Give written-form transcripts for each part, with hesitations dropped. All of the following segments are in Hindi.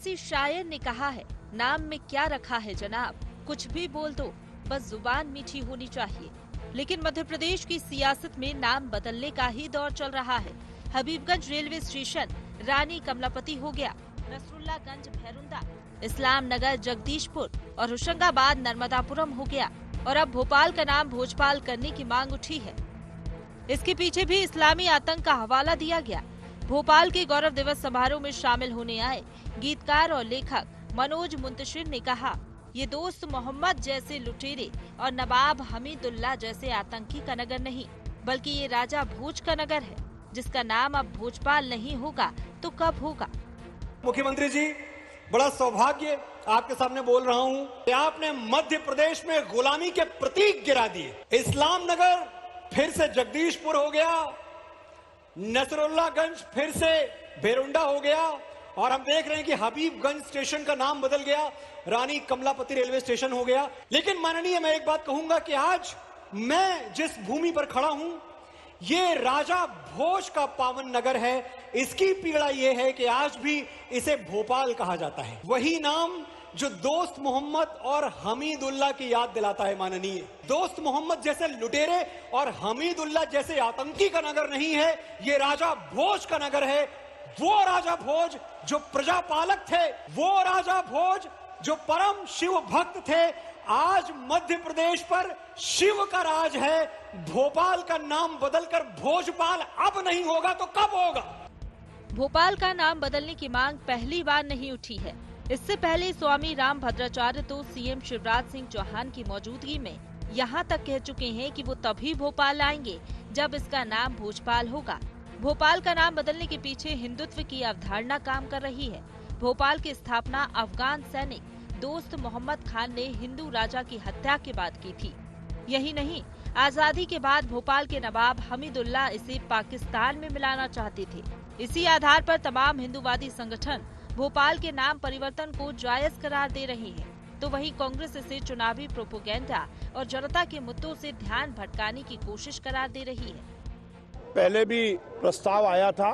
किसी शायर ने कहा है, नाम में क्या रखा है जनाब, कुछ भी बोल दो, बस जुबान मीठी होनी चाहिए। लेकिन मध्य प्रदेश की सियासत में नाम बदलने का ही दौर चल रहा है। हबीबगंज रेलवे स्टेशन रानी कमलापति हो गया, नसरुल्लागंज भैरुंदा, इस्लाम नगर जगदीशपुर और होशंगाबाद नर्मदापुरम हो गया और अब भोपाल का नाम भोजपाल करने की मांग उठी है। इसके पीछे भी इस्लामी आतंक का हवाला दिया गया। भोपाल के गौरव दिवस समारोह में शामिल होने आए गीतकार और लेखक मनोज मुंतशिर ने कहा, ये दोस्त मोहम्मद जैसे लुटेरे और नवाब हमीदुल्ला जैसे आतंकी का नगर नहीं, बल्कि ये राजा भोज का नगर है, जिसका नाम अब भोजपाल नहीं होगा तो कब होगा। मुख्यमंत्री जी, बड़ा सौभाग्य आपके सामने बोल रहा हूं कि आपने मध्य प्रदेश में गुलामी के प्रतीक गिरा दिए। इस्लाम नगर फिर से जगदीशपुर हो गया, नसरुल्लागंज फिर से भैरुंडा हो गया और हम देख रहे हैं कि हबीबगंज स्टेशन का नाम बदल गया, रानी कमलापति रेलवे स्टेशन हो गया। लेकिन माननीय, मैं एक बात कहूंगा कि आज मैं जिस भूमि पर खड़ा हूं, ये राजा भोज का पावन नगर है। इसकी पीड़ा यह है कि आज भी इसे भोपाल कहा जाता है। वही नाम जो दोस्त मोहम्मद और हमीदुल्ला की याद दिलाता है। माननीय, दोस्त मोहम्मद जैसे लुटेरे और हमीदुल्ला जैसे आतंकी का नगर नहीं है, ये राजा भोज का नगर है। वो राजा भोज जो प्रजापालक थे, वो राजा भोज जो परम शिव भक्त थे। आज मध्य प्रदेश पर शिव का राज है। भोपाल का नाम बदलकर भोजपाल अब नहीं होगा तो कब होगा? भोपाल का नाम बदलने की मांग पहली बार नहीं उठी है। इससे पहले स्वामी राम भद्राचार्य तो सीएम शिवराज सिंह चौहान की मौजूदगी में यहाँ तक कह चुके हैं कि वो तभी भोपाल आएंगे जब इसका नाम भोजपाल होगा। भोपाल का नाम बदलने के पीछे हिंदुत्व की अवधारणा काम कर रही है। भोपाल की स्थापना अफगान सैनिक दोस्त मोहम्मद खान ने हिंदू राजा की हत्या के बाद की थी। यही नहीं, आजादी के बाद भोपाल के नवाब हमीदुल्ला इसे पाकिस्तान में मिलाना चाहते थे। इसी आधार पर तमाम हिंदूवादी संगठन भोपाल के नाम परिवर्तन को जायज करार दे रहे हैं, तो वहीं कांग्रेस इसे चुनावी प्रोपेगेंडा और जनता के मुद्दों से ध्यान भटकाने की कोशिश करार दे रही है। पहले भी प्रस्ताव आया था,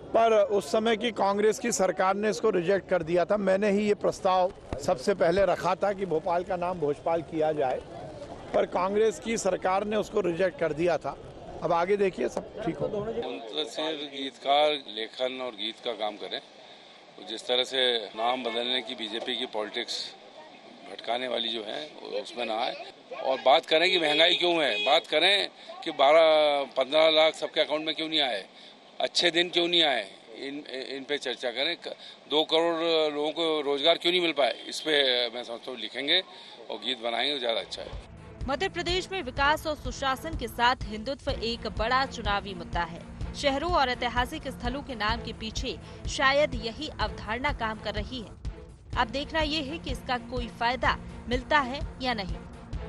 पर उस समय की कांग्रेस की सरकार ने इसको रिजेक्ट कर दिया था। मैंने ही ये प्रस्ताव सबसे पहले रखा था कि भोपाल का नाम भोजपाल किया जाए, पर कांग्रेस की सरकार ने उसको रिजेक्ट कर दिया था। अब आगे देखिए, सब ठीक होगा। मुंतशिर गीतकार लेखन और गीत का काम करें, जिस तरह से नाम बदलने की बीजेपी की पॉलिटिक्स भटकाने वाली जो है उसमें ना आए, और बात करें कि महंगाई क्यों है, बात करें कि 12-15 लाख सबके अकाउंट में क्यों नहीं आए, अच्छे दिन क्यों नहीं आए, इन पे चर्चा करें। 2 करोड़ लोगों को रोजगार क्यों नहीं मिल पाए, इस पे मैं समझता हूँ लिखेंगे और गीत बनाएंगे तो ज़्यादा अच्छा है। मध्य प्रदेश में विकास और सुशासन के साथ हिंदुत्व एक बड़ा चुनावी मुद्दा है। शहरों और ऐतिहासिक स्थलों के नाम के पीछे शायद यही अवधारणा काम कर रही है। अब देखना ये है कि इसका कोई फायदा मिलता है या नहीं।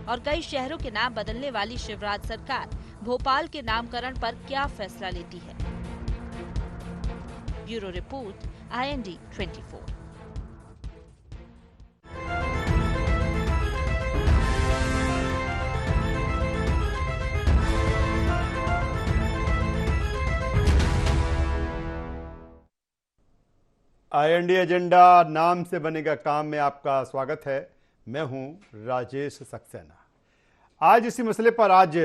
और कई शहरों के नाम बदलने वाली शिवराज सरकार भोपाल के नामकरण पर क्या फैसला लेती है। Bureau report, IND 24। IND agenda नाम से बनेगा काम में आपका स्वागत है। मैं हूं राजेश सक्सेना। आज इसी मसले पर आज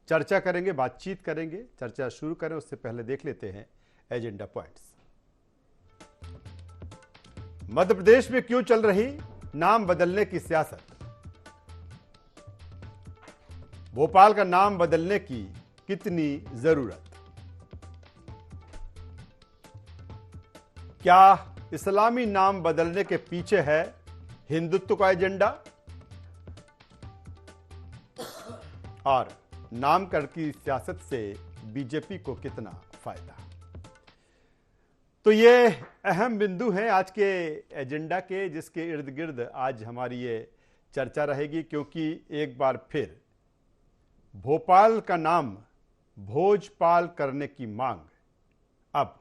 चर्चा करेंगे, बातचीत करेंगे। चर्चा शुरू करें उससे पहले देख लेते हैं एजेंडा पॉइंट्स। मध्य प्रदेश में क्यों चल रही नाम बदलने की सियासत? भोपाल का नाम बदलने की कितनी जरूरत? क्या इस्लामी नाम बदलने के पीछे है हिंदुत्व का एजेंडा? और नामकरण की सियासत से बीजेपी को कितना फायदा? तो ये अहम बिंदु हैं आज के एजेंडा के, जिसके इर्द गिर्द आज हमारी ये चर्चा रहेगी। क्योंकि एक बार फिर भोपाल का नाम भोजपाल करने की मांग अब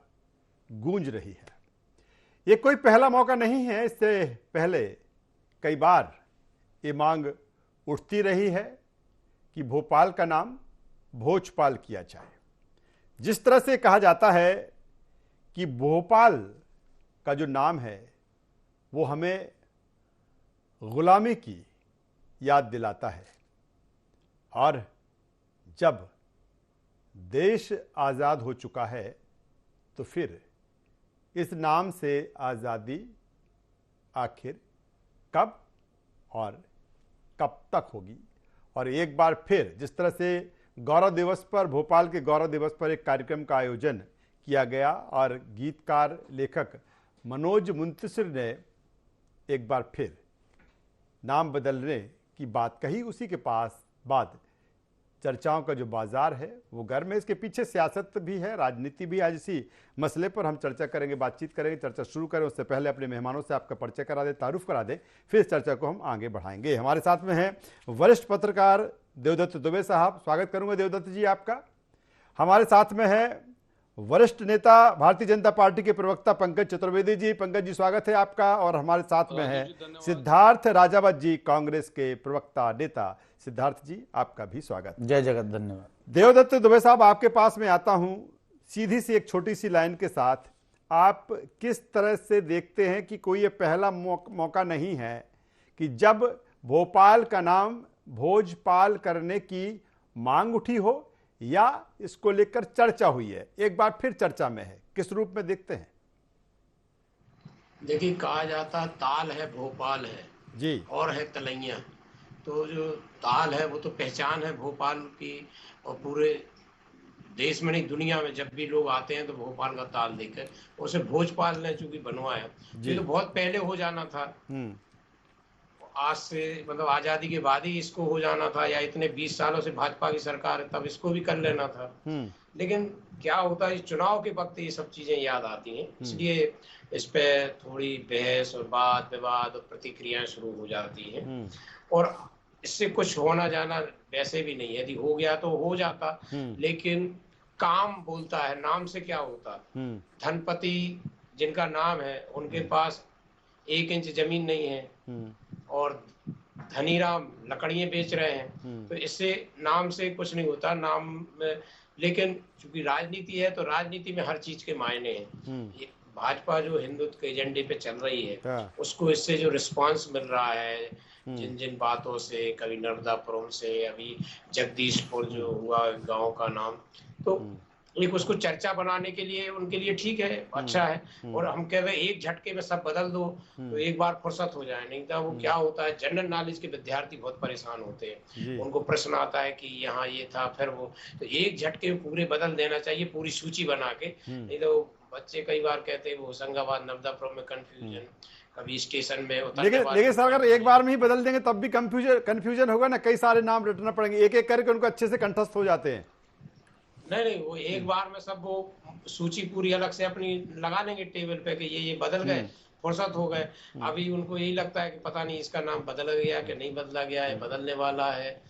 गूंज रही है। ये कोई पहला मौका नहीं है, इससे पहले कई बार ये मांग उठती रही है कि भोपाल का नाम भोजपाल किया जाए। जिस तरह से कहा जाता है कि भोपाल का जो नाम है वो हमें गुलामी की याद दिलाता है। और जब देश आज़ाद हो चुका है तो फिर इस नाम से आज़ादी आखिर कब और कब तक होगी। और एक बार फिर जिस तरह से गौरव दिवस पर, भोपाल के गौरव दिवस पर एक कार्यक्रम का आयोजन किया गया और गीतकार लेखक मनोज मुंतशिर ने एक बार फिर नाम बदलने की बात कही, उसी के बाद चर्चाओं का जो बाजार है वो गर्म है। इसके पीछे सियासत भी है, राजनीति भी। आज इसी मसले पर हम चर्चा करेंगे, बातचीत करेंगे। चर्चा शुरू करें उससे पहले अपने मेहमानों से आपका परिचय करा दें, तारुफ करा दें, फिर इस चर्चा को हम आगे बढ़ाएंगे। हमारे साथ में हैं वरिष्ठ पत्रकार देवदत्त दुबे साहब, स्वागत करूंगा देवदत्त जी आपका। हमारे साथ में है वरिष्ठ नेता भारतीय जनता पार्टी के प्रवक्ता पंकज चतुर्वेदी जी। पंकज जी स्वागत है आपका। और हमारे साथ में है सिद्धार्थ राजावत जी, कांग्रेस के प्रवक्ता नेता। सिद्धार्थ जी आपका भी स्वागत। जय जगत, धन्यवाद। देवदत्त दुबे साहब आपके पास में आता हूं सीधी सी एक छोटी सी लाइन के साथ। आप किस तरह से देखते हैं कि कोई ये पहला मौका नहीं है कि जब भोपाल का नाम भोजपाल करने की मांग उठी हो या इसको लेकर चर्चा हुई है, एक बार फिर चर्चा में है, किस रूप में देखते हैं? देखिए, कहा जाता ताल है भोपाल है जी, और है तलैया। तो जो ताल है वो तो पहचान है भोपाल की, और पूरे देश में नहीं दुनिया में जब भी लोग आते हैं तो भोपाल का ताल देखकर उसे भोजपाल ने चूंकि बनवाया। ये तो बहुत पहले हो जाना था, आज से मतलब आजादी के बाद ही इसको हो जाना था, या इतने 20 सालों से भाजपा की सरकार है तब इसको भी कर लेना था। लेकिन क्या होता है, चुनाव के वक्त ये सब चीजें याद आती हैं, इसलिए इस पे थोड़ी बहस और वाद विवाद और प्रतिक्रियाएं शुरू हो जाती हैं। और इससे कुछ होना जाना वैसे भी नहीं है, यदि हो गया तो हो जाता, लेकिन काम बोलता है, नाम से क्या होता। धनपति जिनका नाम है उनके पास 1 इंच जमीन नहीं है और धनीराम लकड़ियां बेच रहे हैं, तो इससे नाम से कुछ नहीं होता। नाम में, लेकिन चूंकि राजनीति है तो राजनीति में हर चीज के मायने हैं। भाजपा जो हिंदुत्व के एजेंडे पे चल रही है उसको इससे जो रिस्पांस मिल रहा है, जिन जिन बातों से, कभी नर्मदापुरम से, अभी जगदीशपुर जो हुआ गांव का नाम, तो एक उसको चर्चा बनाने के लिए उनके लिए ठीक है, अच्छा है। और हम कह रहे एक झटके में सब बदल दो तो एक बार फुर्सत हो जाए, नहीं तो वो क्या होता है, जनरल नॉलेज के विद्यार्थी बहुत परेशान होते हैं। उनको प्रश्न आता है कि यहाँ ये था, फिर वो, तो एक झटके में पूरे बदल देना चाहिए, पूरी सूची बना के। नहीं तो बच्चे कई बार कहते हैं वो होशंगाबाद नर्मदापुरम में कंफ्यूजन, कभी स्टेशन में लेकिन सर अगर एक बार में ही बदल देंगे तब भी कंफ्यूजन होगा ना, कई सारे नाम रटना पड़ेंगे, एक एक करके उनको अच्छे से कंठस्थ हो जाते हैं। नहीं, वो एक बार में सब वो सूची पूरी अलग से अपनी लगा लेंगे टेबल पे कि ये बदल गए, फुर्सत हो गए। अभी उनको यही लगता है कि पता नहीं इसका नाम बदल गया कि नहीं बदला गया है, बदलने वाला है।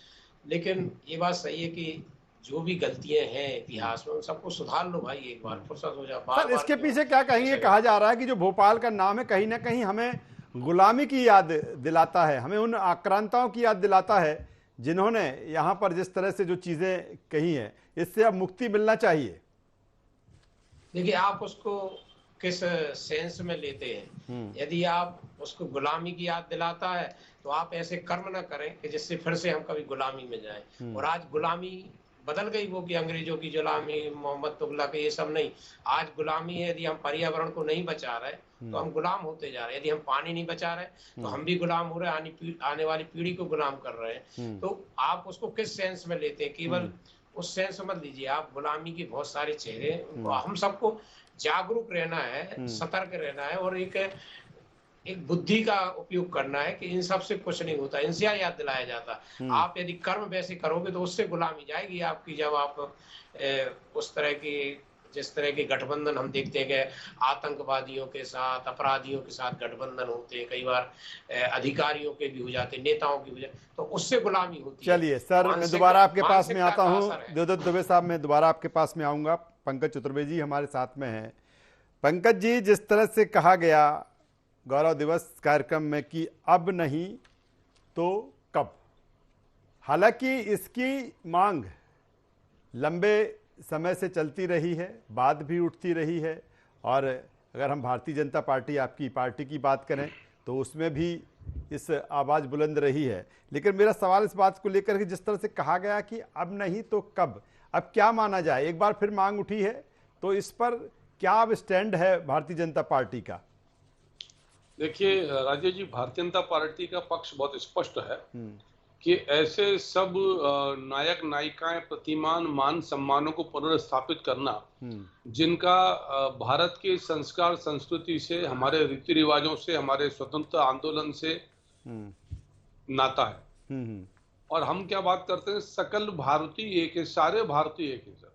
लेकिन ये बात सही है कि जो भी गलतियां हैं इतिहास में उन सबको सुधार लो भाई, एक बार फुर्सत हो जाए। सर इसके पीछे क्या कहेंगे? कहा जा रहा है कि जो भोपाल का नाम है कहीं ना कहीं हमें गुलामी की याद दिलाता है, हमें उन आक्रांताओं की याद दिलाता है जिन्होंने यहाँ पर जिस तरह से जो चीजें कही हैं, इससे अब मुक्ति मिलना चाहिए। देखिए, आप उसको किस सेंस में लेते हैं। यदि आप उसको गुलामी की याद दिलाता है तो आप ऐसे कर्म ना करें कि जिससे फिर से हम कभी गुलामी में जाएं। और आज गुलामी बदल गई, वो कि अंग्रेजों की गुलामी, मोहम्मद तुगलक, ये सब नहीं। आज गुलामी है, यदि हम पर्यावरण को नहीं बचा रहे तो हम गुलाम होते जा रहे हैं, यदि हम पानी नहीं बचा रहे तो हम भी गुलाम हो रहे हैं, आने वाली पीढ़ी को गुलाम कर रहे हैं। तो आप उसको किस सेंस में लेते हैं, केवल उस सेंस मत लीजिए। आप गुलामी के बहुत सारे चेहरे, हम सबको जागरूक रहना है, सतर्क रहना है, और एक बुद्धि का उपयोग करना है कि इन सब से कुछ नहीं होता, इनसे याद दिलाया जाता। आप यदि कर्म वैसे करोगे तो उससे गुलामी जाएगी आपकी। जब आप उस तरह की, जिस तरह के गठबंधन हम देखते हैं कि आतंकवादियों के साथ, अपराधियों के साथ गठबंधन होते हैं, कई बार अधिकारियों के भी हो जाते, नेताओं की भी हो जाते, तो उससे गुलामी होती है। चलिए सर, मैं दोबारा आपके पास में आता हूँ। देवदत्त दुबे साहब, मैं दोबारा आपके पास में आऊंगा। पंकज चतुर्वेदी जी हमारे साथ में हैं। पंकज जी, जिस तरह से कहा गया गौरव दिवस कार्यक्रम में कि अब नहीं तो कब, हालांकि इसकी मांग लंबे समय से चलती रही है, बात भी उठती रही है। और अगर हम भारतीय जनता पार्टी, आपकी पार्टी की बात करें, तो उसमें भी इस आवाज़ बुलंद रही है। लेकिन मेरा सवाल इस बात को लेकर कि जिस तरह से कहा गया कि अब नहीं तो कब, अब क्या माना जाए, एक बार फिर मांग उठी है, तो इस पर क्या अब स्टैंड है भारतीय जनता पार्टी का? देखिए राजेश जी, भारतीय जनता पार्टी का पक्ष बहुत स्पष्ट है कि ऐसे सब नायक नायिकाएं, प्रतिमान, मान सम्मानों को पुनर्स्थापित करना जिनका भारत के संस्कार संस्कृति से, हमारे रीति रिवाजों से, हमारे स्वतंत्रता आंदोलन से नाता है। और हम क्या बात करते हैं, सकल भारतीय एक है, सारे भारतीय एक है सर।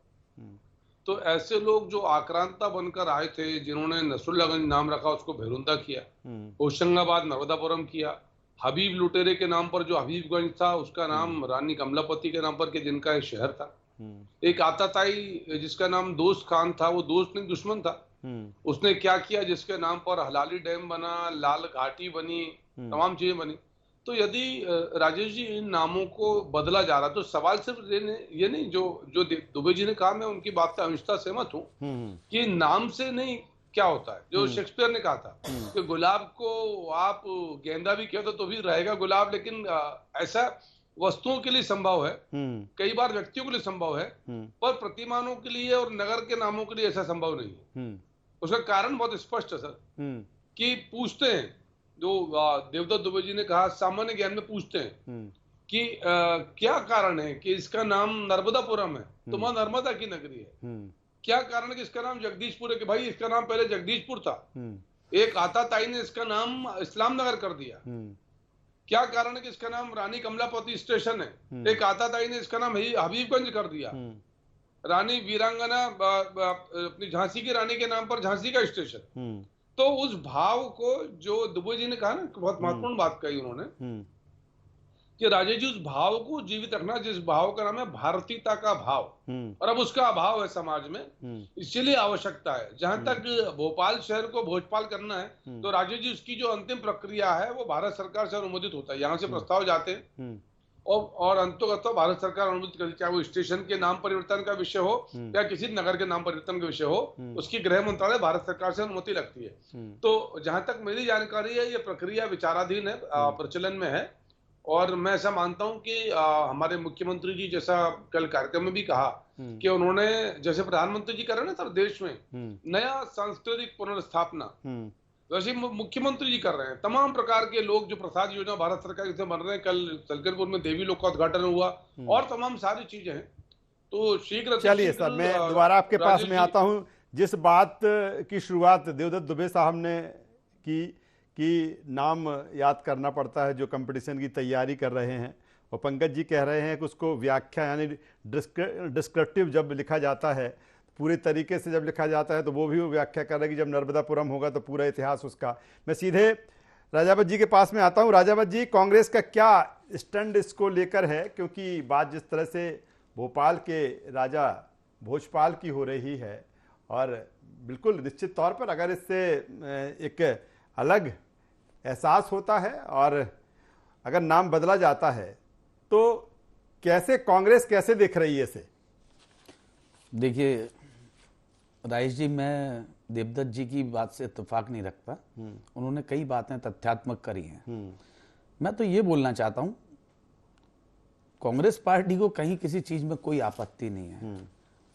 तो ऐसे लोग जो आक्रांता बनकर आए थे, जिन्होंने नसरुल्लागंज नाम रखा उसको भेरुंदा किया, होशंगाबाद नर्मदापुरम किया, हबीब लुटेरे के नाम पर जो हबीबगंज था उसका नाम रानी कमलापति के नाम पर के जिनका एक शहर था। एक आताताई जिसका नाम दोस्त खान था, वो दोस्त नहीं दुश्मन था, उसने क्या किया जिसके नाम पर हलाली डैम बना, लाल घाटी बनी, तमाम चीजें बनी। तो यदि राजेश जी इन नामों को बदला जा रहा, तो सवाल सिर्फ ये नहीं, जो दुबे जी ने कहा, मैं उनकी बात से हमेशा सहमत हूँ कि नाम से नहीं क्या होता है। जो शेक्सपियर ने कहा था कि गुलाब को आप गेंदा भी कह दो तो भी रहेगा गुलाब, लेकिन ऐसा वस्तुओं के लिए संभव है, कई बार व्यक्तियों के लिए संभव है, पर प्रतिमानों के लिए और नगर के नामों के लिए ऐसा संभव नहीं है। उसका कारण बहुत स्पष्ट है सर, कि पूछते हैं, जो देवदत्त दुबे जी ने कहा, सामान्य ज्ञान में पूछते हैं कि क्या कारण है कि इसका नाम नर्मदापुरम है, तो वहां नर्मदा की नगरी है। क्या कारण है कि इसका नाम जगदीशपुर है, कि भाई इसका नाम पहले जगदीशपुर था, एक आताताई ने इसका नाम इस्लाम नगर कर दिया। क्या कारण है कि इसका नाम रानी कमलापति स्टेशन है, एक आताताई ने इसका नाम हबीबगंज कर दिया। रानी वीरांगना अपनी झांसी की रानी के नाम पर झांसी का स्टेशन। तो उस भाव को जो दुबे जी ने कहा ना, बहुत महत्वपूर्ण बात कही उन्होंने, कि राजेश जी उस भाव को जीवित रखना, जिस भाव का नाम है भारतीयता का भाव, और अब उसका अभाव है समाज में, इसलिए आवश्यकता है। जहां तक भोपाल शहर को भोजपाल करना है, तो राजेश जी उसकी जो अंतिम प्रक्रिया है वो भारत सरकार से अनुमोदित होता है। यहाँ से प्रस्ताव जाते हैं और अंतोगत भारत सरकार अनुमोदित करती है, चाहे वो स्टेशन के नाम परिवर्तन का विषय हो या किसी नगर के नाम परिवर्तन का विषय हो, उसकी गृह मंत्रालय भारत सरकार से अनुमति लगती है। तो जहां तक मेरी जानकारी है, ये प्रक्रिया विचाराधीन है, प्रचलन में है। और मैं ऐसा मानता हूं कि हमारे मुख्यमंत्री जी, जैसा कल कार्यक्रम में भी कहा कि उन्होंने, जैसे प्रधानमंत्री जी कर रहे हैं ना सर देश में नया सांस्कृतिक पुनर्स्थापना, वैसे मुख्यमंत्री जी कर रहे हैं। तमाम प्रकार के लोग जो प्रसाद योजना भारत सरकार से बन रहे हैं, कल सलकनपुर में देवी लोक का उद्घाटन हुआ और तमाम सारी चीजें हैं। तो शीघ्र चलिए सर, मैं दोबारा आपके पास में आता हूं। जिस बात की शुरुआत देवदत्त दुबे साहब ने की कि नाम याद करना पड़ता है जो कंपटीशन की तैयारी कर रहे हैं, और पंकज जी कह रहे हैं कि उसको व्याख्या यानी डिस्क्रिप्टिव जब लिखा जाता है, पूरे तरीके से जब लिखा जाता है, तो वो भी व्याख्या कर रहे हैं कि जब नर्मदापुरम होगा तो पूरा इतिहास उसका। मैं सीधे राजावत जी के पास में आता हूं। राजावत जी, कांग्रेस का क्या स्टैंड इसको लेकर है? क्योंकि बात जिस तरह से भोपाल के राजा भोजपाल की हो रही है, और बिल्कुल निश्चित तौर पर अगर इससे एक अलग एहसास होता है और अगर नाम बदला जाता है, तो कैसे कांग्रेस कैसे देख रही है इसे? देखिए राजेश जी, मैं देवदत्त जी की बात से इत्तेफाक नहीं रखता। उन्होंने कई बातें तथ्यात्मक करी हैं। मैं तो ये बोलना चाहता हूं, कांग्रेस पार्टी को कहीं किसी चीज में कोई आपत्ति नहीं है।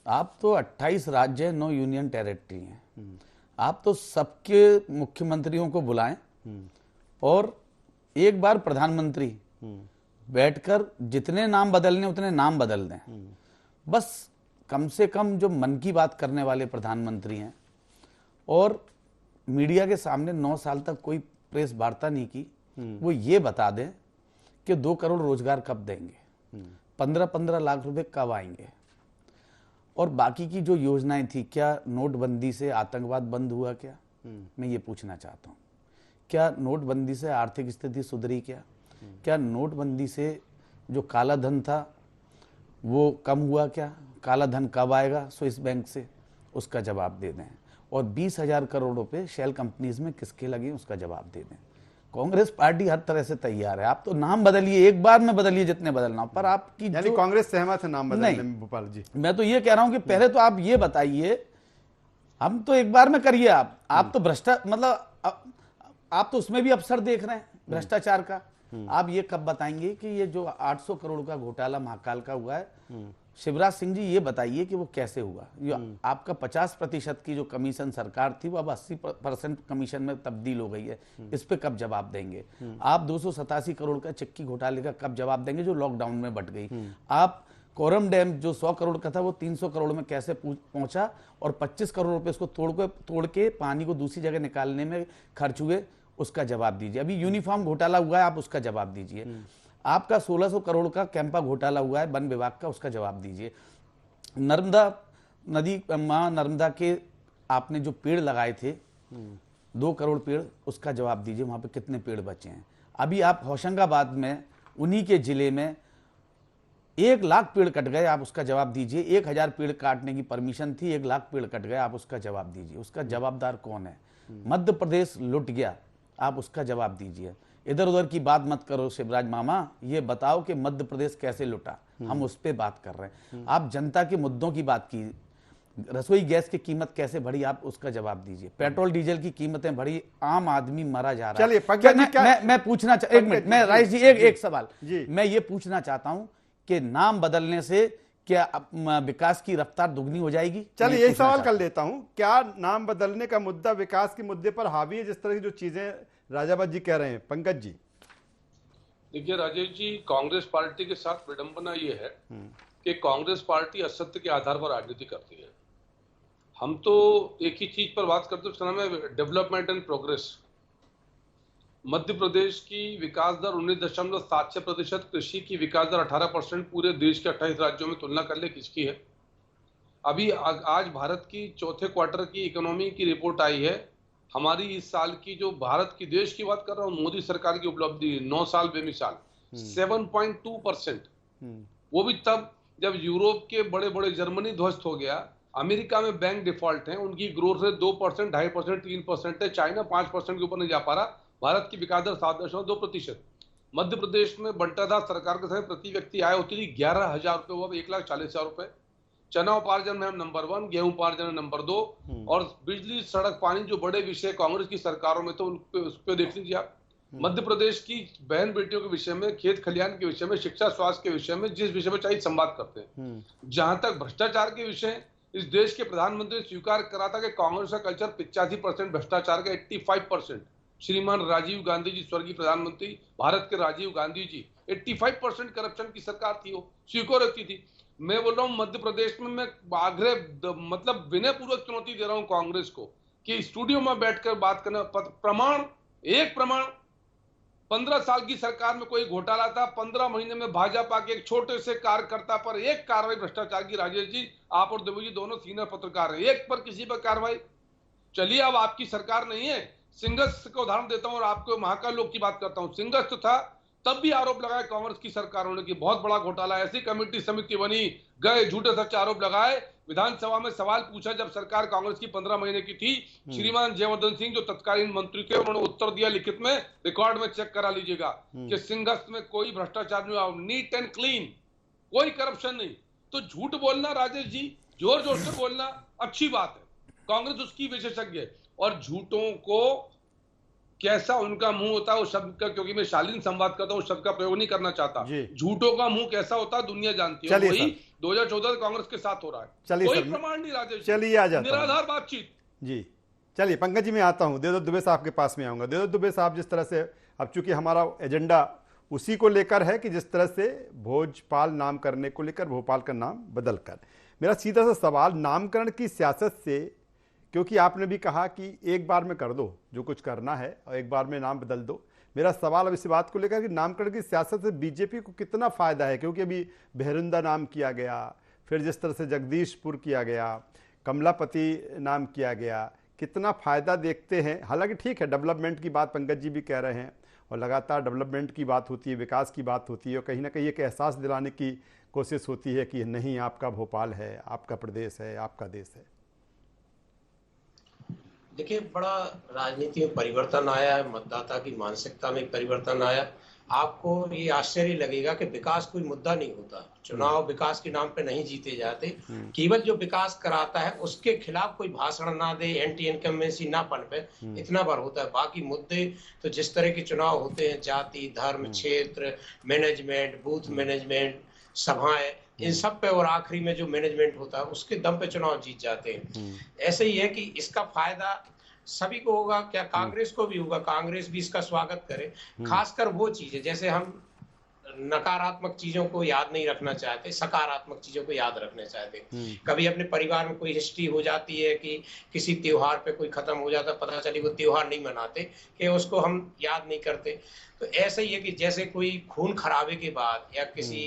आप तो 28 राज्य, 9 यूनियन टेरिटरी हैं, आप तो सबके मुख्यमंत्रियों को बुलाएं और एक बार प्रधानमंत्री बैठकर जितने नाम बदलने उतने नाम बदल दें। बस कम से कम जो मन की बात करने वाले प्रधानमंत्री हैं, और मीडिया के सामने 9 साल तक कोई प्रेस वार्ता नहीं की, वो ये बता दें कि 2 करोड़ रोजगार कब देंगे, 15-15 लाख रुपए कब आएंगे, और बाकी की जो योजनाएं थी, क्या नोटबंदी से आतंकवाद बंद हुआ क्या? मैं ये पूछना चाहता हूँ। क्या नोटबंदी से आर्थिक स्थिति सुधरी क्या नोटबंदी से जो काला धन था वो कम हुआ क्या? काला धन कब आएगा स्विस बैंक से? उसका जवाब दे दें। और 20,000 करोड़ रुपए शेल कंपनीज में किसके लगे, उसका जवाब दे दें। कांग्रेस पार्टी हर तरह से तैयार है। आप तो नाम बदलिए, एक बार में बदलिए जितने बदलना हो, पर आपकी यानी कांग्रेस सहमत है नाम बदलने में? भोपाल जी, मैं तो ये कह रहा हूं कि पहले तो आप ये बताइए, हम तो एक बार में करिए। आप तो भ्रष्टाचार, मतलब आप तो उसमें भी अवसर देख रहे हैं भ्रष्टाचार का। आप ये कब बताएंगे कि ये जो 800 करोड़ का घोटाला महाकाल का हुआ है, शिवराज सिंह जी ये बताइए कि वो कैसे हुआ। ये आपका 50% की जो कमीशन सरकार थी वो अब 80% कमीशन में तब्दील हो गई है, इस पे कब जवाब देंगे। आप 287 करोड़ का चिक्की घोटाले का कब जवाब देंगे जो लॉकडाउन में बट गई। आप कोरम डैम जो 100 करोड़ का था वो 300 करोड़ में कैसे पहुंचा और 25 करोड़ रुपए उसको तोड़ के पानी को दूसरी जगह निकालने में खर्च हुए, उसका जवाब दीजिए। अभी यूनिफॉर्म घोटाला हुआ है, आप उसका जवाब दीजिए। आपका 1600 करोड़ का कैंपा घोटाला हुआ है वन विभाग का, उसका जवाब दीजिए। नर्मदा नदी, मां नर्मदा के आपने जो पेड़ लगाए थे 2 करोड़ पेड़, उसका जवाब दीजिए, वहां पे कितने पेड़ बचे हैं। अभी आप होशंगाबाद में उन्हीं के जिले में 1 लाख पेड़ कट गए, आप उसका जवाब दीजिए। 1000 पेड़ काटने की परमिशन थी, 1 लाख पेड़ कट गए, आप उसका जवाब दीजिए। उसका जवाबदार कौन है। मध्य प्रदेश लुट गया, आप उसका जवाब दीजिए। इधर उधर की बात मत करो शिवराज मामा, ये बताओ कि मध्य प्रदेश कैसे लुटा, हम उस पे बात कर रहे हैं। आप जनता के मुद्दों की बात की, रसोई गैस की कीमत कैसे बढ़ी, आप उसका जवाब दीजिए। पेट्रोल डीजल की कीमतें बढ़ी, आम आदमी मरा जा रहा है। चलिए मैं पूछना एक मिनट, मैं राइस जी एक सवाल मैं ये पूछना चाहता हूं कि नाम बदलने से क्या विकास की रफ्तार दुगनी हो जाएगी। चलिए यही सवाल कर लेता हूं, क्या नाम बदलने का मुद्दा विकास के मुद्दे पर हावी है, जिस तरह की जो चीजें राजावत जी कह रहे हैं। पंकज जी देखिए राजेश जी, कांग्रेस पार्टी के साथ विडंबना ये है कि कांग्रेस पार्टी असत्य के आधार पर राजनीति करती है। हम तो एक ही चीज पर बात करते हैं, उसका नाम है development and progress. Madhya Pradesh की विकास दर 19.76%, कृषि की विकास दर 18%, पूरे देश के 28 राज्यों में तुलना कर ले किसकी है। अभी आज भारत की चौथे क्वार्टर की इकोनॉमी की रिपोर्ट आई है। हमारी इस साल की जो भारत की देश की बात कर रहा हूँ, मोदी सरकार की उपलब्धि 9 साल बेमिसाल 7.2%। वो भी तब जब यूरोप के बड़े बड़े जर्मनी ध्वस्त हो गया, अमेरिका में बैंक डिफॉल्ट है, उनकी ग्रोथ रेट 2%, 2.5%, 3% है, चाइना 5% के ऊपर नहीं जा पा रहा। भारत की विकास दर 7.2%। मध्य प्रदेश में बंटाधार सरकार के समय प्रति व्यक्ति आय होती थी 11,000 रुपए, वो अब 1,40,000 रुपए। चना उपार्जन में हम नंबर 1, गेहूं उपार्जन में नंबर 2, और बिजली सड़क पानी जो बड़े विषय कांग्रेस की सरकारों में तो उस पर देख लीजिए आप। मध्य प्रदेश की बहन बेटियों के विषय में, खेत खलियान के विषय में, शिक्षा स्वास्थ्य के विषय में, जिस विषय में चाहिए संवाद करते हैं। जहां तक भ्रष्टाचार के विषय, इस देश के प्रधानमंत्री ने स्वीकार करा था कि कांग्रेस का कल्चर 85% भ्रष्टाचार का 85%। श्रीमान राजीव गांधी जी, स्वर्गीय प्रधानमंत्री भारत के राजीव गांधी जी, 85% करप्शन की सरकार थी, वो स्वीकार रखती थी। मैं बोल रहा हूं मध्य प्रदेश में मैं आग्रह मतलब विनय पूर्वक चुनौती दे रहा हूं कांग्रेस को कि स्टूडियो में बैठकर बात करना, प्रमाण 15 साल की सरकार में कोई घोटाला था, 15 महीने में भाजपा के एक छोटे से कार्यकर्ता पर एक कार्रवाई भ्रष्टाचार की। राजेश जी, आप और देवी जी दोनों सीनियर पत्रकार हैं, एक पर किसी पर कार्रवाई। चलिए अब आपकी सरकार नहीं है, सिंगस्त का उदाहरण देता हूं और आपको महाकाल लोक की बात करता हूं। सिंगस्त था तब भी आरोप लगाए कांग्रेस की सरकारों ने कि बहुत बड़ा घोटाला, ऐसी कमेटी समिति बनी, गए झूठे सच्चे आरोप लगाए। विधानसभा में सवाल पूछा जब सरकार कांग्रेस की 15 महीने की थी, श्रीमान जयवर्धन सिंह जो तत्कालीन मंत्री थे, उन्होंने उत्तर दिया लिखित में, रिकॉर्ड में चेक करा लीजिएगा कि सिंगस्त में कोई भ्रष्टाचार नहीं हुआ, नीट एंड क्लीन, कोई करप्शन नहीं। तो झूठ बोलना राजेश जी, जोर जोर से बोलना अच्छी बात है, कांग्रेस उसकी विशेषज्ञ है। और झूठों को कैसा उनका मुंह होता है उस शब्द का, क्योंकि मैं शालीन संवाद करता हूं, उस शब्द का प्रयोग नहीं करना चाहता। झूठों का मुंह कैसा होता है दुनिया जानती है, वही 2014 कांग्रेस के साथ हो रहा है। कोई प्रमाण नहीं राजेश, चलिए आ जाता निराधार बातचीत जी। चलिए पंकज जी मैं आता हूं, देवदत्त दुबे साहब के पास में आऊंगा। देवदत्त दुबे साहब, जिस तरह से अब चूंकि हमारा एजेंडा उसी को लेकर है कि जिस तरह से भोजपाल नाम करने को लेकर भोपाल का नाम बदल कर, मेरा सीधा सा सवाल नामकरण की सियासत से, क्योंकि आपने भी कहा कि एक बार में कर दो जो कुछ करना है और एक बार में नाम बदल दो, मेरा सवाल अब इस बात को लेकर कि नामकरण की सियासत से बीजेपी को कितना फायदा है। क्योंकि अभी बहरुंदा नाम किया गया, फिर जिस तरह से जगदीशपुर किया गया, कमलापति नाम किया गया, कितना फायदा देखते हैं। हालांकि ठीक है, डेवलपमेंट की बात पंकज जी भी कह रहे हैं और लगातार डेवलपमेंट की बात होती है, विकास की बात होती है, और कहीं ना कहीं एक एहसास दिलाने की कोशिश होती है कि नहीं, आपका भोपाल है, आपका प्रदेश है, आपका देश है। देखिए, बड़ा राजनीति में परिवर्तन आया है, मतदाता की मानसिकता में परिवर्तन आया। आपको ये आश्चर्य लगेगा कि विकास कोई मुद्दा नहीं होता। चुनाव विकास के नाम पे नहीं जीते जाते। केवल जो विकास कराता है उसके खिलाफ कोई भाषण ना दे, एंटी इनकम्बेंसी ना पनपे, इतना बार होता है। बाकी मुद्दे तो जिस तरह के चुनाव होते हैं, जाति, धर्म, क्षेत्र, मैनेजमेंट, बूथ मैनेजमेंट, सभाएं, इन सब पे, और आखिरी में जो मैनेजमेंट होता है उसके दम पे चुनाव जीत जाते हैं। ऐसे ही है कि इसका फायदा सभी को होगा, क्या कांग्रेस को भी होगा, कांग्रेस भी इसका स्वागत करे। खासकर वो चीजें, जैसे हम नकारात्मक चीजों को याद नहीं रखना चाहते, सकारात्मक चीजों को याद रखना चाहते। कभी अपने परिवार में कोई हिस्ट्री हो जाती है कि किसी त्योहार पे कोई खत्म हो जाता, पता चली वो त्योहार नहीं मनाते, कि उसको हम याद नहीं करते। तो ऐसा ही है कि जैसे कोई खून खराबे के बाद या किसी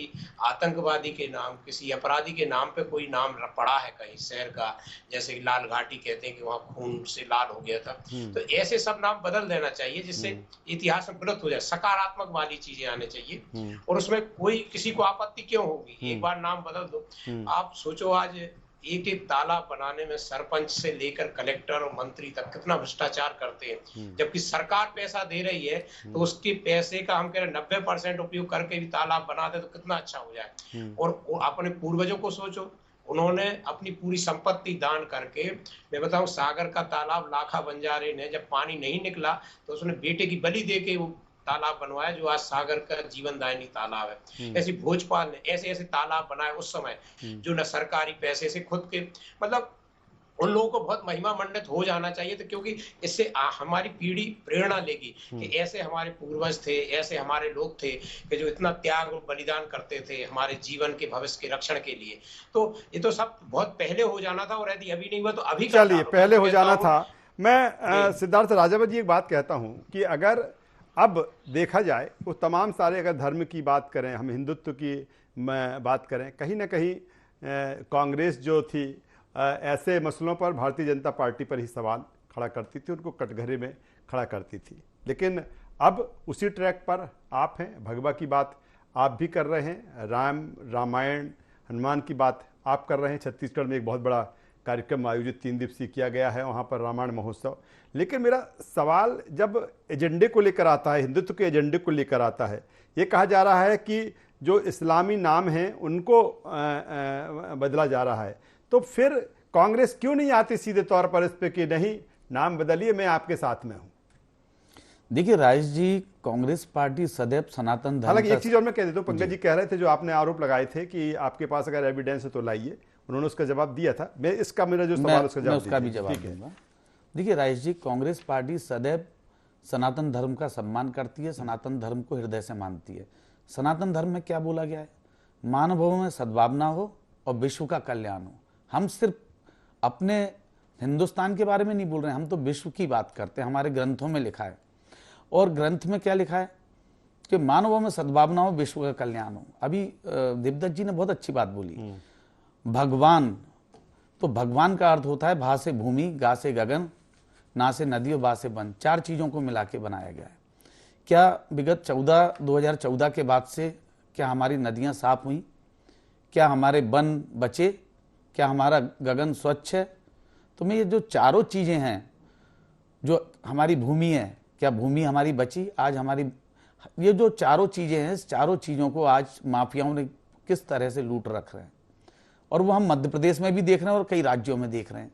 आतंकवादी के नाम, किसी अपराधी के नाम पे कोई नाम पड़ा है कहीं शहर का, जैसे कि लाल घाटी कहते हैं कि वहां खून से लाल हो गया था, तो ऐसे सब नाम बदल देना चाहिए जिससे इतिहास में गलत हो जाए। सकारात्मक वाली चीजें आनी चाहिए, और उसमें कोई किसी को आपत्ति क्यों होगी, एक बार नाम बदल दो। आप सोचो आज एक एक तालाब बनाने में सरपंच से लेकर कलेक्टर और मंत्री तक कितना भ्रष्टाचार करते हैं, जबकि सरकार पैसा दे रही है, तो उसके पैसे का हम कह रहे 90% उपयोग करके भी तालाब बना दे तो कितना अच्छा हो जाए। और अपने पूर्वजों को सोचो, उन्होंने अपनी पूरी संपत्ति दान करके, मैं बताऊं, सागर का तालाब लाखा बंजारे ने जब पानी नहीं निकला तो उसने बेटे की बलि दे के वो तालाब बनवाया, जो आज सागर का जीवनदायिनी तालाब है। ऐसे भोजपाल ने ऐसे ऐसे तालाब बनाए उस समय, जो न सरकारी पैसे से खुद के, मतलब उन लोगों को बहुत महिमा मंडित हो जाना चाहिए। तो क्योंकि इससे हमारी पीढ़ी प्रेरणा लेगी कि ऐसे हमारे पूर्वज थे, ऐसे हमारे लोग थे कि जो इतना त्याग और बलिदान करते थे हमारे जीवन के भविष्य के रक्षण के लिए। तो ये तो सब बहुत पहले हो जाना था, और यदि अभी नहीं हुआ तो अभी चलिए पहले हो जाना था। मैं सिद्धार्थ राजावत जी एक बात कहता हूं कि अगर अब देखा जाए वो तमाम सारे, अगर धर्म की बात करें, हम हिंदुत्व की बात करें, कहीं ना कहीं कांग्रेस जो थी ऐसे मसलों पर भारतीय जनता पार्टी पर ही सवाल खड़ा करती थी, उनको कटघरे में खड़ा करती थी। लेकिन अब उसी ट्रैक पर आप हैं, भगवा की बात आप भी कर रहे हैं, रामायण हनुमान की बात आप कर रहे हैं। छत्तीसगढ़ में एक बहुत बड़ा कार्यक्रम आयोजित 3 दिवसीय किया गया है, वहाँ पर रामायण महोत्सव। लेकिन मेरा सवाल जब एजेंडे को लेकर आता है, हिंदुत्व के एजेंडे को लेकर आता है, ये कहा जा रहा है कि जो इस्लामी नाम हैं उनको बदला जा रहा है, तो फिर कांग्रेस क्यों नहीं आती सीधे तौर पर इस पे कि नहीं नाम बदलिए, मैं आपके साथ में हूँ। देखिए राजेश जी, कांग्रेस पार्टी सदैव सनातन धर्म, हालांकि एक चीज और मैं कह देता हूँ, पंकज जी कह रहे थे, जो आपने आरोप लगाए थे कि आपके पास अगर एविडेंस है तो लाइए, उन्होंने उसका जवाब दिया था। मैं इसका मेरा जो सवाल उसका भी जवाब दूंगा। देखिए राजेश जी, कांग्रेस पार्टी सदैव सनातन धर्म का सम्मान करती है, सनातन धर्म को हृदय से मानती है। सनातन धर्म में क्या बोला गया है? मानवों में सद्भावना हो और विश्व का कल्याण हो। हम सिर्फ अपने हिंदुस्तान के बारे में नहीं बोल रहे हैं, हम तो विश्व की बात करते हैं। हमारे ग्रंथों में लिखा है, और ग्रंथ में क्या लिखा है कि मानवों में सद्भावना हो, विश्व का कल्याण हो। अभी देवदत्त जी ने बहुत अच्छी बात बोली, भगवान, तो भगवान का अर्थ होता है भा से भूमि, गा से गगन, ना से नदी और बा से वन, 4 चीज़ों को मिला के बनाया गया है। क्या विगत 2014 के बाद से क्या हमारी नदियाँ साफ हुई? क्या हमारे वन बचे? क्या हमारा गगन स्वच्छ है? तो मैं ये जो चारों चीज़ें हैं, जो हमारी भूमि है, क्या भूमि हमारी बची? आज हमारी ये जो चारों चीज़ें हैं, इस चारों चीज़ों को आज माफियाओं ने किस तरह से लूट रख रहे हैं, और वो हम मध्य प्रदेश में भी देख रहे हैं और कई राज्यों में देख रहे हैं।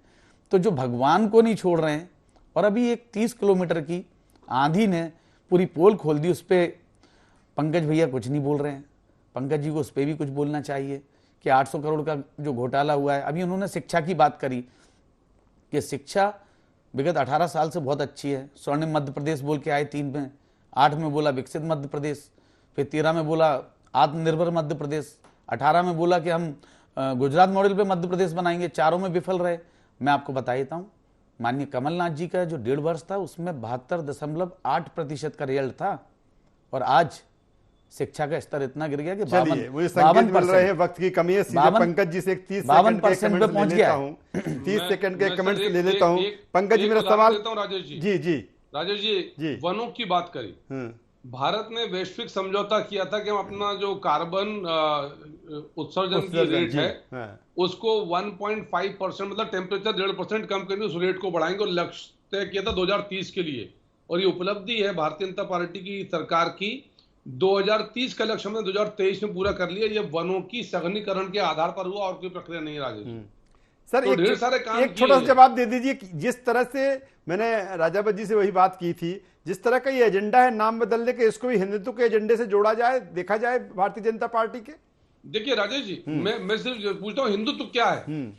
तो जो भगवान को नहीं छोड़ रहे हैं, और अभी एक 30 किलोमीटर की आंधी ने पूरी पोल खोल दी, उस पर पंकज भैया कुछ नहीं बोल रहे हैं। पंकज जी को उस पर भी कुछ बोलना चाहिए कि 800 करोड़ का जो घोटाला हुआ है। अभी उन्होंने शिक्षा की बात करी कि शिक्षा विगत 18 साल से बहुत अच्छी है। स्वर्णिम मध्य प्रदेश बोल के आए 3 में, 8 में बोला विकसित मध्य प्रदेश, फिर 13 में बोला आत्मनिर्भर मध्य प्रदेश, 18 में बोला कि हम गुजरात मॉडल पे मध्य प्रदेश बनाएंगे। चारों में विफल रहे। मैं आपको बता देता हूँ, माननीय कमलनाथ जी का जो 1.5 वर्ष था उसमें 72.8% का रिजल्ट था, और आज शिक्षा का स्तर इतना गिर गया कि 52% वक्त की कमी है। पंकज जी से 30 सेकंड पे पहुंच गया हूं, 30 सेकंड के कमेंट ले लेता हूं। पंकज जी मेरा सवाल, राजेश जी वनों की बात करी। भारत ने वैश्विक समझौता किया था कि हम अपना जो कार्बन उत्सर्जन की रेट है उसको 1.5% मतलब टेम्परेचर 1.5% कम करके उस रेट को बढ़ाएंगे, और लक्ष्य तय किया था 2030 के लिए। और ये उपलब्धि है भारतीय जनता पार्टी की सरकार की 2030 का लक्ष्य हमने 2023 में पूरा कर लिया। ये वनों की सघनीकरण के आधार पर हुआ और कोई प्रक्रिया नहीं राजेश जी। सर तो ढेर सारे काम एक छोटा सा जवाब दे दीजिए कि जिस तरह से मैंने राजावत जी से वही बात की थी, जिस तरह का ये एजेंडा है नाम बदलने के, इसको भी हिंदुत्व के एजेंडे से जोड़ा जाए, देखा जाए भारतीय जनता पार्टी के। देखिए राजेश जी, मैं सिर्फ पूछता हूँ हिंदुत्व क्या है?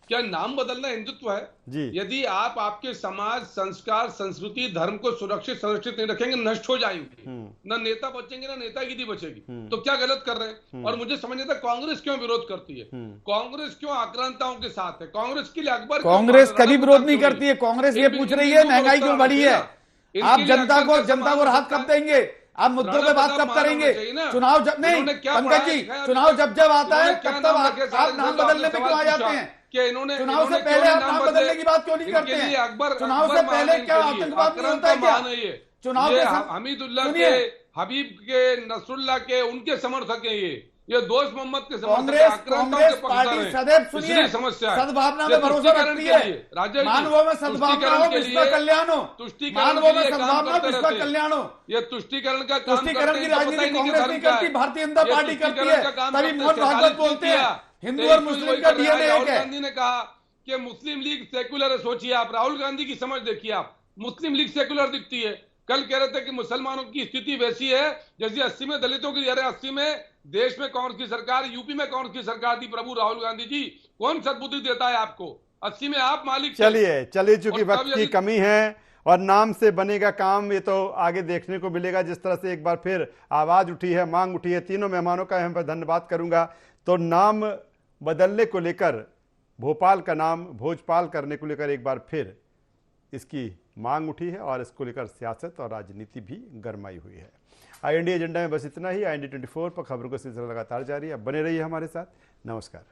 क्या नाम बदलना हिंदुत्व है जी? यदि आप आपके समाज, संस्कार, संस्कृति, धर्म को सुरक्षित संरक्षित नहीं रखेंगे, नष्ट हो जाएंगे, ना नेता बचेंगे ना नेतागिरी बचेगी। तो क्या गलत कर रहे हैं? और मुझे समझ नहीं आता कांग्रेस क्यों विरोध करती है, कांग्रेस क्यों आक्रांताओं के साथ है, कांग्रेस के लिए अकबर कांग्रेस कभी विरोध नहीं करती है। कांग्रेस ये पूछ रही है महंगाई क्यों बढ़ी है, आप जनता को राहत कब देंगे, आप मुद्दों पे बात कब करेंगे? चुनाव जब नहीं, पंकज जी, चुनाव जब आता है तब आप नाम बदलने पे क्यों आ जाते हैं? कि इन्होंने चुनाव से पहले आप नाम बदलने की बात क्यों नहीं करते हैं? चुनाव से पहले क्या आतंकवाद नहीं होता है क्या? चुनाव के हमीदुल्लाह के, हबीब के, नसरुल्लाह के, उनके समर्थक है ये दोस्त मोहम्मद के कांग्रेस पार्टी सदैव सुनिए सद्भावना में भरोसा रखती है। मानवों में सद्भावना हो, विश्व का कल्याण हो, मानवों में सद्भावना, विश्व का कल्याण हो। ये तुष्टीकरण का तुष्टीकरण की राजनीति कांग्रेस नहीं करती, भारतीय जनता पार्टी करती है। तभी मोहन भागवत बोलते हैं हिंदू और मुस्लिम का डीएनए एक है। राहुल गांधी ने कहा कि मुस्लिम लीग सेक्युलर है। सोचिए आप, राहुल गांधी की समझ देखिए आप, मुस्लिम लीग सेक्युलर दिखती है। कल कह रहे थे कि मुसलमानों की स्थिति वैसी है जैसे 80 में दलितों की, अरे 80 में देश में कांग्रेस की सरकार, यूपी में कांग्रेस की सरकार थी। प्रभु राहुल गांधी जी, कौन सद्बुद्धि देता है आपको? 80 में आप मालिक। चलिए चूंकि वक्त की कमी है और नाम से बनेगा काम, ये तो आगे देखने को मिलेगा। जिस तरह से एक बार फिर आवाज उठी है, मांग उठी है, तीनों मेहमानों का यहाँ पर धन्यवाद करूंगा। तो नाम बदलने को लेकर, भोपाल का नाम भोजपाल करने को लेकर एक बार फिर इसकी मांग उठी है और इसको लेकर सियासत और राजनीति भी गरमाई हुई है। IND एजेंडा में बस इतना ही। IND 24 पर खबरों का सिलसिला लगातार जारी है। बने रहिए हमारे साथ। नमस्कार।